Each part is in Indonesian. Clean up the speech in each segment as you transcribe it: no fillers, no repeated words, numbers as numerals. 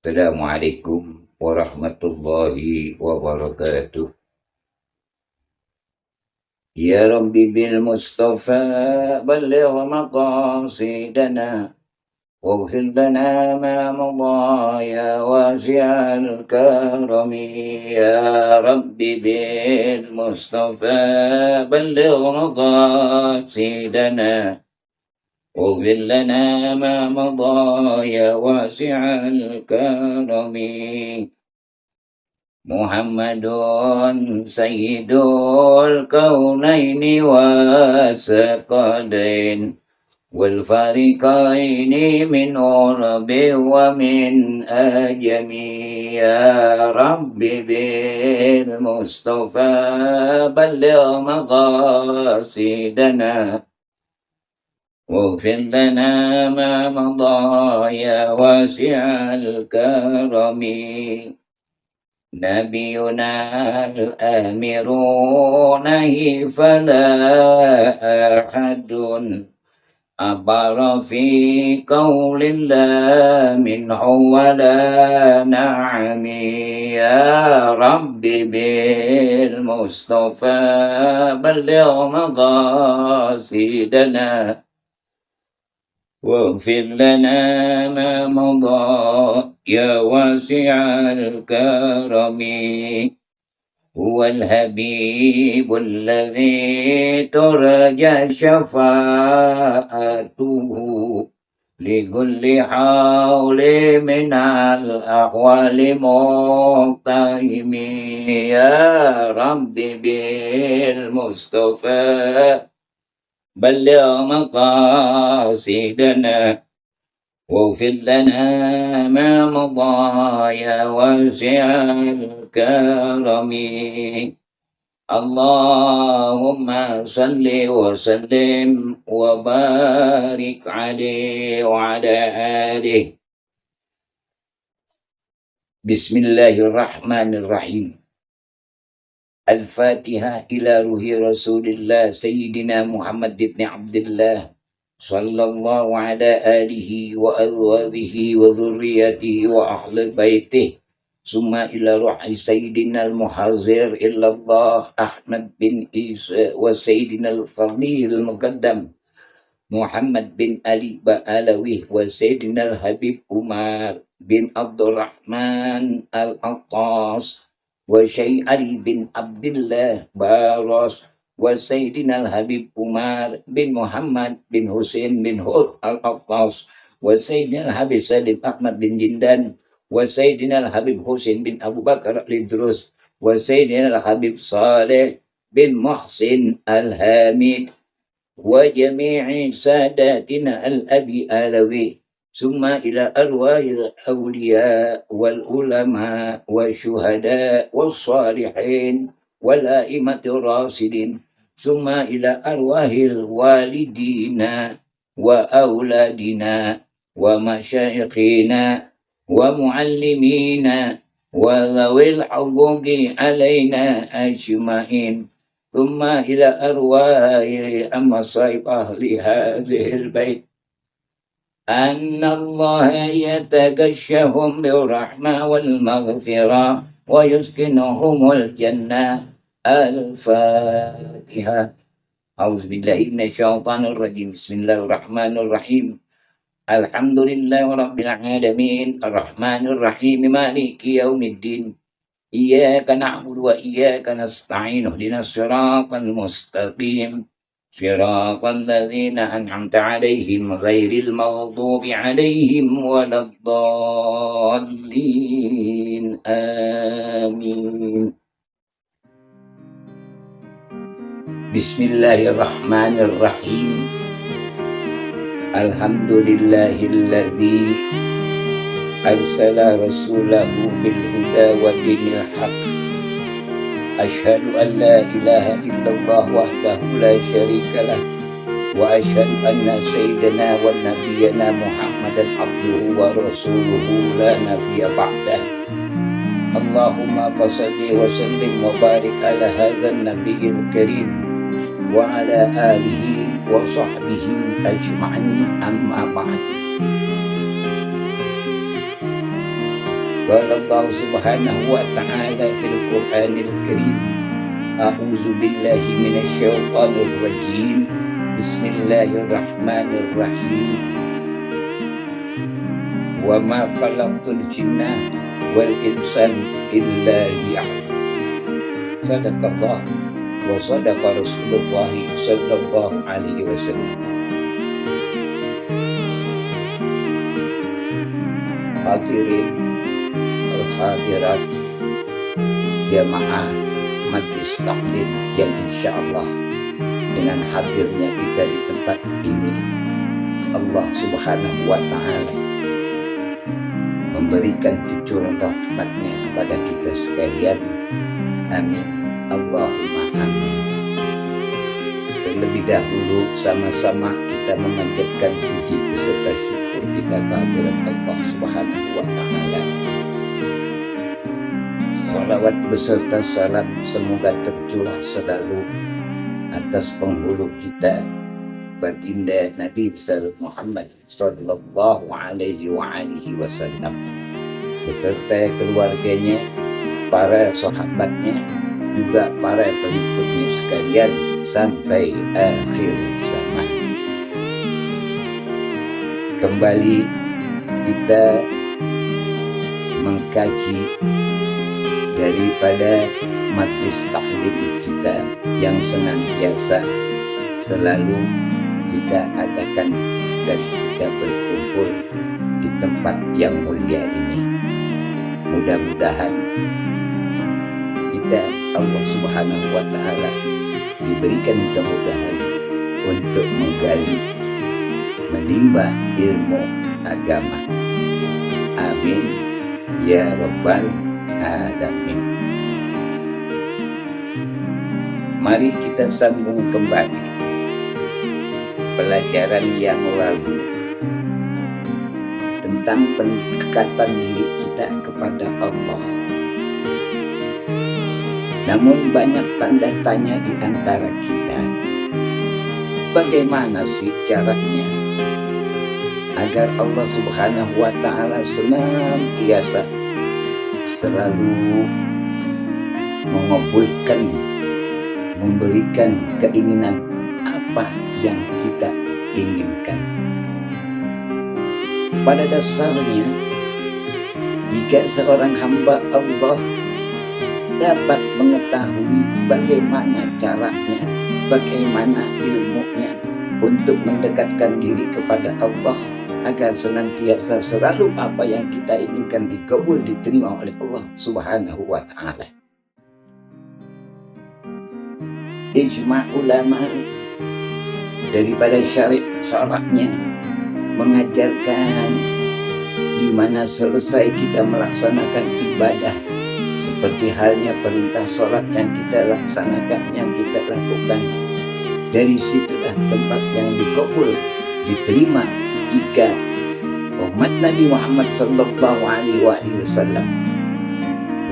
Assalamualaikum warahmatullahi wabarakatuh. Ya Rabbi bil Mustafa balligh maqasidana واغفر لنا ما مضى يا واسع الكرم يا رب بالمصطفى بلغ مقاصدنا واغفر لنا ما مضى يا واسع الكرم محمد سيد الكونين والثقلين والفريقين من عرب ومن أجم يا رب بالمصطفى بلغ مقاصدنا واغفر لنا ما مضى يا واسع الكرم نبينا الآمرون فلا أحد أبر في قول الله منه ولا نعم يا رب بالمصطفى بلغ مقاصدنا واغفر لنا ما مضى يا واسع الكرم هو الحبيب الذي ترجى شفاعته لكل حول من الأحوال مقتحم يا رب بالمصطفى بلغ مقاصدنا واغفر لنا ما مضى يا واسع الكرم اللهم صل وسلم وبارك عليه وعلى آله. بسم الله الرحمن الرحيم. الفاتحة إلى روح رسول الله سيدنا محمد بن عبد الله صلى الله على آله وأزواجه وذريته وأهل بيته ثم إلى روح سيدنا المحاضر إلى الله أحمد بن عيسى وسيدنا الفضيل المقدم محمد بن علي بآلوي وسيدنا الحبيب عمر بن عبد الرحمن العطاس وشيخ علي بن عبد الله باروس وسيدنا الحبيب عمر بن محمد بن حسين بن هود العطاس وسيدنا الحبيب سالم أحمد بن جندان وسيدنا الحبيب حسين بن أبو بكر الإدروس وسيدنا الحبيب صالح بن محسن الحامد وجميع ساداتنا الأبي آلوي ثم إلى أرواح الأولياء والعلماء والشهداء والصالحين والأئمة الراشدين ثم إلى أرواح الوالدين وأولادنا ومشايخنا ومعلمينا وذوي الحقوق علينا أجمعين ثم إلى أرواح مصائب أهل هذه البيت أن الله يتغشهم بالرحمة والمغفرة ويسكنهم الجنة. الفاتحة. أعوذ بالله من الشيطان الرجيم. بسم الله الرحمن الرحيم. الحمد لله رب العالمين الرحمن الرحيم مالك يوم الدين إياك نعبد وإياك نستعين اهدنا الصراط المستقيم صراط الذين أنعمت عليهم غير المغضوب عليهم ولا الضالين آمين. بسم الله الرحمن الرحيم. الحمد لله الذي أرسل رسوله بالهدى ودين الحق أشهد أن لا إله إلا الله وحده لا شريك له وأشهد أن سيدنا ونبينا محمدا عبده ورسوله لا نبي بعده. اللهم فصل وسلم وبارك على هذا النبي الكريم وعلى آله وصحبه أجمعين. أما بعد. Qala Allah subhanahu wa ta'ala fil Qur'anil Karim, a'udzu billahi minasy syaithanir rajim. Bismillahirrahmanirrahim. Wa ma khalaqtul jinna wal insan illa liya'budun. Sadaqallah wa sadaqa Rasulullah sallallahu alaihi wasallam. Hadirin al-hadirat jamaah Majlis Taklim yang insyaallah dengan hadirnya kita di tempat ini, Allah subhanahu wa ta'ala memberikan cucuran rahmatnya kepada kita sekalian. Amin, Allahumma amin. Terlebih dahulu sama-sama kita memanjatkan puji beserta syukur kita kehadirat Allah subhanahu wa ta'ala. Salawat beserta salam semoga tercurah selalu atas penghulu kita baginda Nabi Muhammad sallallahu alaihi wasallam beserta keluarganya, para sahabatnya, juga para pengikutnya sekalian sampai akhir zaman. Kembali kita mengkaji daripada majlis taklim kita yang senantiasa selalu kita adakan dan kita berkumpul di tempat yang mulia ini. Mudah-mudahan kita Allah subhanahu wa ta'ala diberikan kemudahan untuk menggali, menimba ilmu agama. Amin ya rabbal alamin. Mari kita sambung kembali pelajaran yang lalu tentang pendekatan diri kita kepada Allah. Namun banyak tanda tanya di antara kita. Bagaimana sih caranya agar Allah subhanahu wa ta'ala senantiasa selalu mengabulkan, memberikan keinginan apa yang kita inginkan. Pada dasarnya, jika seorang hamba Allah dapat mengetahui bagaimana caranya, bagaimana ilmunya untuk mendekatkan diri kepada Allah agar senantiasa selalu apa yang kita inginkan dikabul, diterima oleh Allah subhanahu wa ta'ala. Ijma' ulama daripada syaratnya mengajarkan di mana selesai kita melaksanakan ibadah, seperti halnya perintah sholat yang kita laksanakan, yang kita lakukan, dari situlah tempat yang dikabul, diterima jika umat Nabi Muhammad sallallahu alaihi wasallam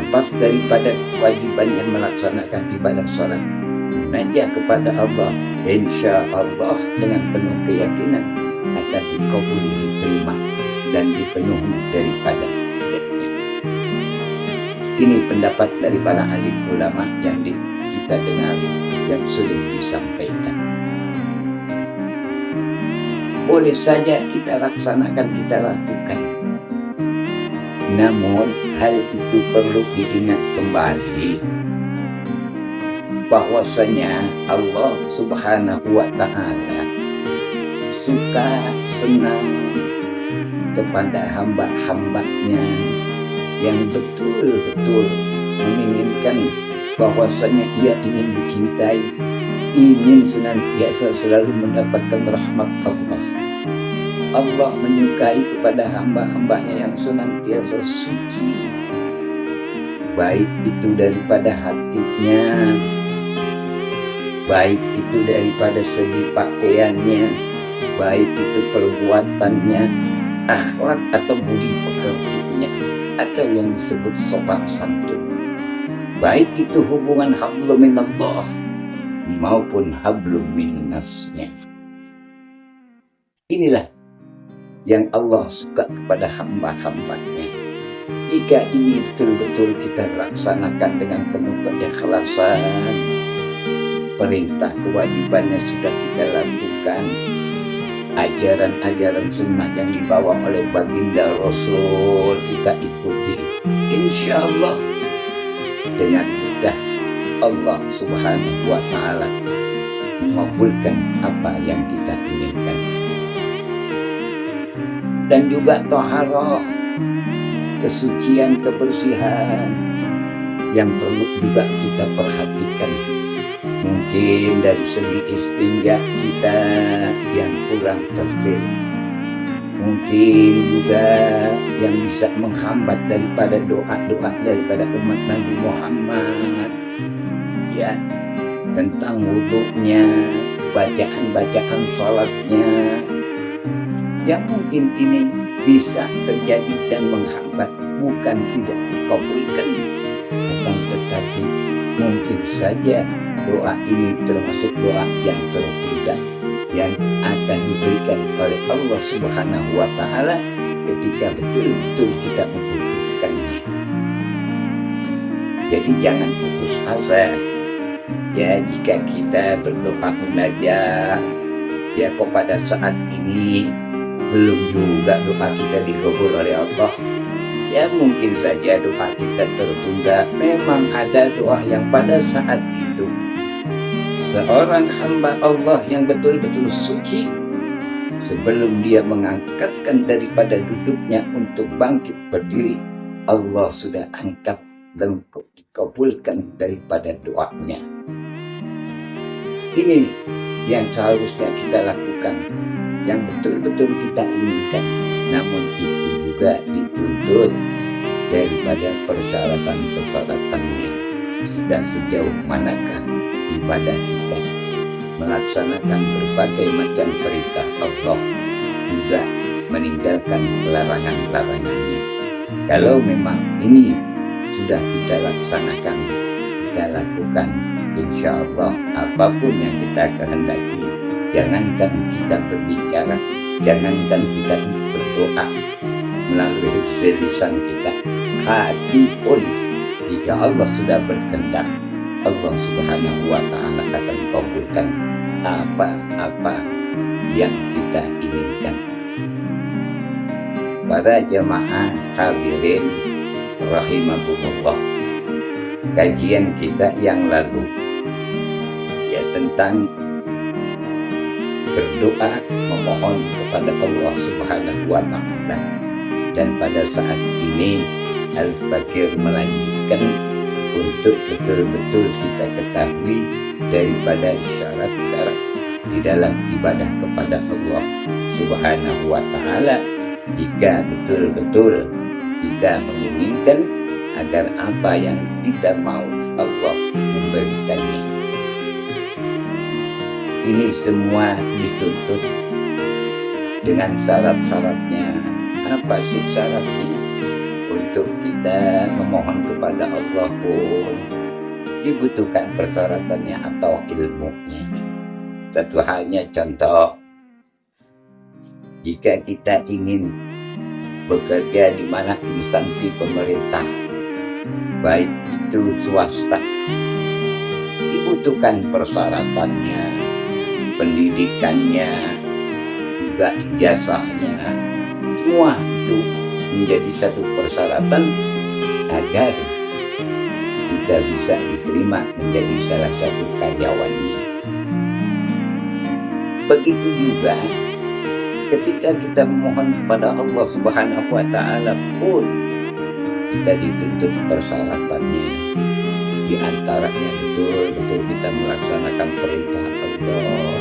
lepas daripada kewajibannya melaksanakan ibadah sholat, munajat kepada Allah, insya Allah dengan penuh keyakinan akan dikabul, diterima dan dipenuhi daripada hajatnya. Ini pendapat dari para alim ulama yang kita dengar yang sering disampaikan. Boleh saja kita laksanakan, kita lakukan. Namun hal itu perlu diingat kembali bahwasanya Allah subhanahu wa ta'ala suka, senang kepada hamba-hambanya yang betul-betul menginginkan bahwasanya ia ingin dicintai, ingin senantiasa selalu mendapatkan rahmat Allah. Allah menyukai kepada hamba-hambanya yang senantiasa suci, baik itu daripada hatinya, baik itu daripada segi pakaiannya, baik itu perbuatannya, akhlak atau budi pekertinya, atau yang disebut sopan santun, baik itu hubungan hablum minallah maupun hablum minnasnya. Inilah yang Allah suka kepada hamba-hambanya, Jika ini betul-betul kita laksanakan dengan penuh keikhlasan, perintah kewajibannya sudah kita lakukan, ajaran-ajaran sunnah yang dibawa oleh baginda Rasul kita ikuti, insya Allah dengan mudah Allah Subhanahu wa Ta'ala mengabulkan apa yang kita inginkan. Dan juga taharah, kesucian, kebersihan yang perlu juga kita perhatikan. Mungkin dari segi istinja kita yang kurang tertib, mungkin juga yang bisa menghambat daripada doa-doa daripada umat Nabi Muhammad, ya, tentang wudhunya, bacaan-bacaan sholatnya, yang mungkin ini bisa terjadi dan menghambat, bukan tidak dikabulkan, akan tetapi mungkin saja doa ini termasuk doa yang tertunda yang akan diberikan oleh Allah Subhanahu wa Ta'ala ketika betul-betul kita membutuhkannya. Jadi jangan putus asa. Ya, jika kita berdoa munajat, ya kok pada saat ini belum juga doa kita dikabul oleh Allah, ya mungkin saja doa kita tertunda. Memang ada doa yang pada saat itu seorang hamba Allah yang betul-betul suci, sebelum dia mengangkatkan daripada duduknya untuk bangkit berdiri, Allah sudah angkat dan dikabulkan daripada doanya. Ini yang seharusnya kita lakukan, yang betul-betul kita inginkan. Namun itu juga dituntut daripada persyaratan-persyaratannya. Sudah sejauh manakah ibadah kita, melaksanakan berbagai macam perintah Allah, juga meninggalkan larangan-larangannya. Kalau memang ini sudah kita laksanakan, kita lakukan, insya Allah apapun yang kita kehendaki, jangankan kita berbicara, jangankan kita berdoa melalui lisan kita, hati pun jika Allah sudah berkehendak, Allah Subhanahu wa Ta'ala akan kabulkan apa-apa yang kita inginkan. Para jamaah hadirin rahimakumullah, kajian kita yang lalu ya tentang berdoa memohon kepada Allah Subhanahu wa Ta'ala, dan pada saat ini Al-Fakir melanjutkan untuk betul-betul kita ketahui daripada syarat-syarat di dalam ibadah kepada Allah Subhanahu wa Ta'ala jika betul-betul kita menginginkan agar apa yang kita mau Allah memberikannya. Ini semua dituntut dengan syarat-syaratnya. Apa sih syaratnya? Untuk kita memohon kepada Allah pun dibutuhkan persyaratannya atau ilmunya. Satu halnya contoh, jika kita ingin bekerja di mana instansi pemerintah, baik itu swasta, dibutuhkan persyaratannya, pendidikannya, juga ijazahnya. Semua itu menjadi satu persyaratan agar kita bisa diterima menjadi salah satu karyawannya. Begitu juga ketika kita memohon kepada Allah Subhanahu wa Ta'ala pun kita dituntut persyaratannya. Di antaranya betul-betul kita melaksanakan perintah Allah,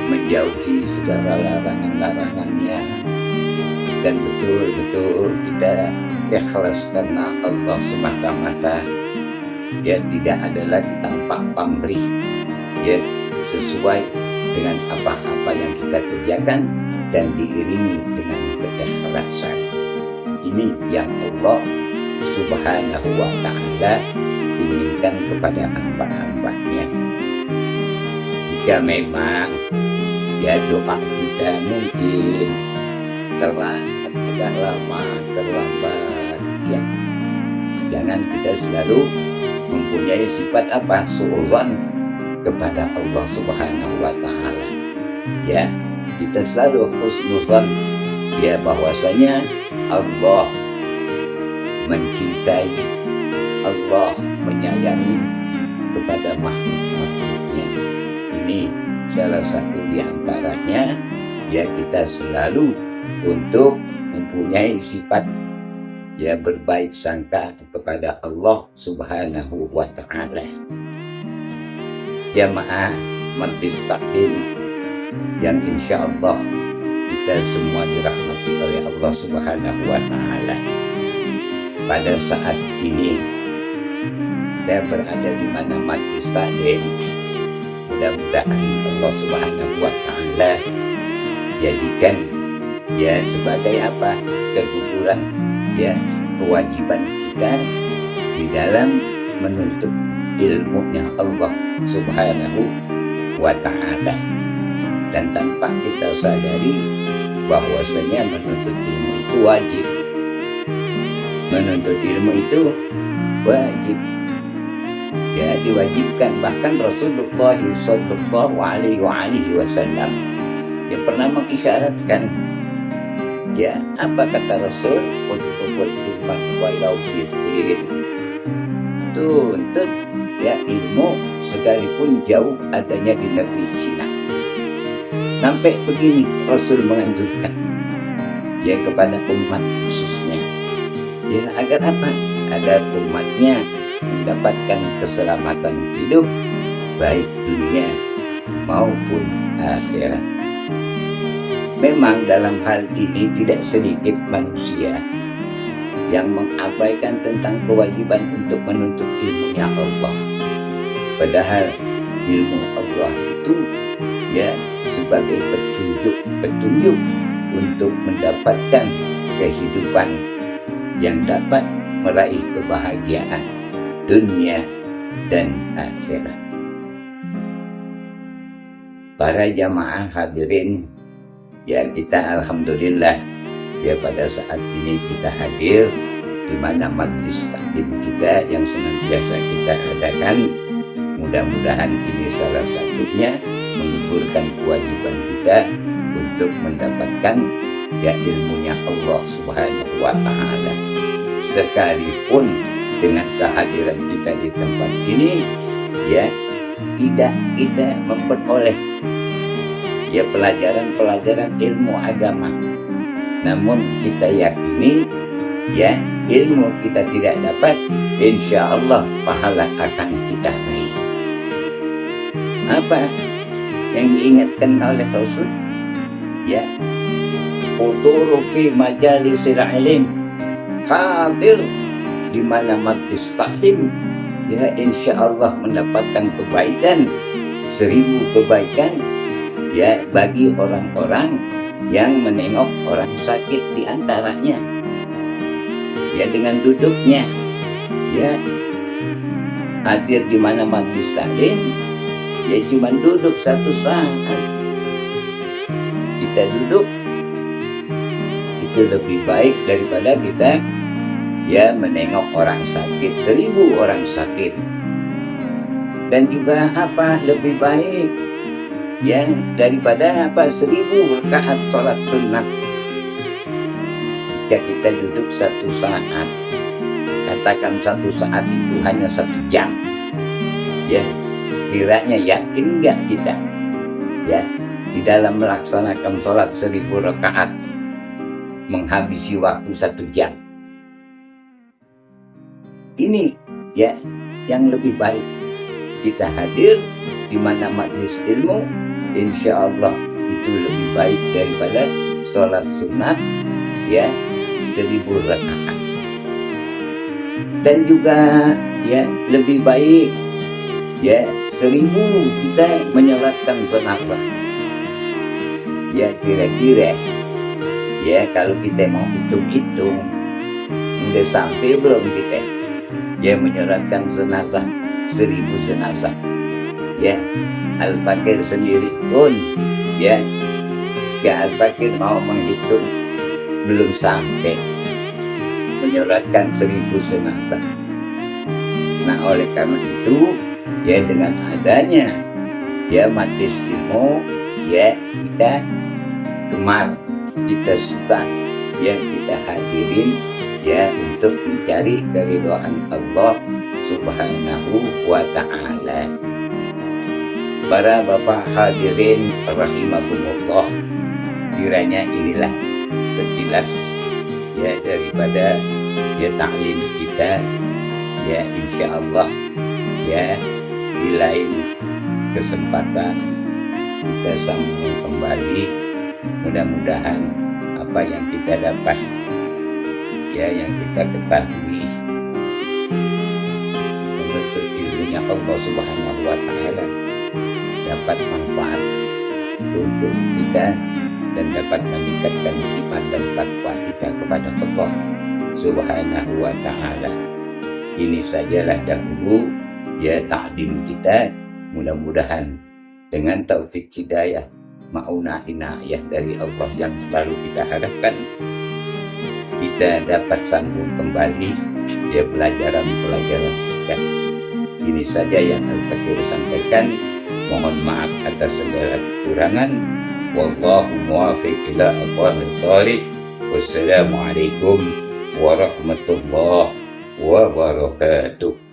menjauhi segala larangan-larangannya, dan betul-betul kita ikhlas karena Allah semata-mata. Ya, tidak ada lagi tanpa pamrih, ya, sesuai dengan apa-apa yang kita kerjakan dan diiringi dengan keikhlasan. Ini yang Allah Subhanahu wa Ta'ala inginkan kepada hamba-hambanya. Jika memang ya doa kita mungkin agak lama, terlambat, ya jangan kita selalu mempunyai sifat apa? Suudzon kepada Allah Subhanahu wa Ta'ala. Ya, kita selalu husnuzon, ya, bahwasanya Allah mencintai, Allah menyayangi kepada makhluk-makhluknya. Ini salah satu di antaranya, ya, kita selalu untuk mempunyai sifat, ya, berbaik sangka kepada Allah Subhanahu wa Ta'ala. Jamaah Majlis Taklim yang insya Allah kita semua dirahmati oleh Allah Subhanahu wa Ta'ala. Pada saat ini kita berada di mana Majlis Taklim, mudah-mudahan Allah Subhanahu wa Ta'ala jadikan, ya, sebagai apa? Keguguran, ya, kewajiban kita di dalam menuntut ilmunya Allah Subhanahu wa Ta'ala. Dan tanpa kita sadari bahwasanya menuntut ilmu itu wajib. Menuntut ilmu itu wajib, ya, diwajibkan. Bahkan Rasulullah sallallahu alaihi wasallam yang pernah mengisyaratkan, ya, apa kata Rasul? Walau bisin, tuntut, ya, ilmu sekalipun jauh adanya di negeri Cina. Sampai begini Rasul menganjurkan, ya, kepada umat khususnya, ya, agar apa? Agar umatnya mendapatkan keselamatan hidup baik dunia maupun akhirat. Memang dalam hal ini tidak sedikit manusia yang mengabaikan tentang kewajiban untuk menuntut ilmunya Allah. Padahal ilmu Allah itu, ya, sebagai petunjuk untuk mendapatkan kehidupan yang dapat meraih kebahagiaan dunia dan akhirat. Para jamaah hadirin, ya, kita alhamdulillah, ya, pada saat ini kita hadir di mana majlis taklim kita yang senantiasa kita adakan. Mudah-mudahan ini salah satunya menggugurkan kewajiban kita untuk mendapatkan, ya, ilmunya Allah Subhanahu wa Ta'ala. Sekalipun dengan kehadiran kita di tempat ini, ya, tidak kita memperoleh, ya, pelajaran-pelajaran ilmu agama, namun kita yakini, ya, ilmu kita tidak dapat, insya Allah pahala akan kita raih. Apa yang diingatkan oleh Rasul? Ya, huduru fi majalisil ilm, hadir di mana majlis taklim, ya, insya Allah mendapatkan kebaikan, 1000 kebaikan, ya, bagi orang-orang yang menengok orang sakit di antaranya, ya, dengan duduknya, ya, hadir di mana majlis taklim, ya, cuma duduk satu saat, kita duduk itu lebih baik daripada kita, ya, menengok orang sakit, 1000 orang sakit. Dan juga apa? Lebih baik, ya, daripada apa? 1000 rakaat sholat sunnah. Jika kita duduk satu saat, katakan satu saat itu hanya 1 jam, ya, kiranya yakin nggak kita, ya, di dalam melaksanakan sholat 1000 rakaat menghabisi waktu 1 jam? Ini, ya, yang lebih baik kita hadir di mana majlis ilmu, insya Allah itu lebih baik daripada sholat sunat, ya, 1000 rakaat. Dan juga, ya, lebih baik, ya, 1000 kita menyolatkan sunatlah. Ya, kira-kira, ya, kalau kita mau hitung-hitung, udah sampai belum kita, ya, menyolatkan jenazah 1000 jenazah. Ya, Al-Fakir sendiri pun, ya, jika Al-Fakir mau menghitung belum sampai menyolatkan 1000 jenazah. Nah, oleh karena itu, ya dengan adanya ya majelis ilmu, ya kita gemar, kita suka, ya kita hadirin ya untuk mencari keridhaan Allah Subhanahu wa ta'ala. Para bapak hadirin rahimakumullah, kiranya inilah sekilas ya daripada ya taklim kita, ya insya Allah ya di lain kesempatan kita sambung kembali. Mudah-mudahan apa yang kita dapat, ya yang kita ketahui menuntut ilmunya Allah Subhanahu wa ta'ala dapat manfaat untuk kita dan dapat meningkatkan iman dan takwa kita kepada Allah Subhanahu wa ta'ala. Ini sajalah dahulu ya takdim kita. Mudah-mudahan dengan taufik hidayah, maunah inayah dari Allah yang selalu kita harapkan, kita dapat sambung kembali ya pelajaran-pelajaran kita. Ini saja yang Al-Fakir sampaikan. Mohon maaf atas segala kekurangan. Wallahu muwaffiq ila aqwamit thoriq. Wassalamualaikum warahmatullahi wabarakatuh.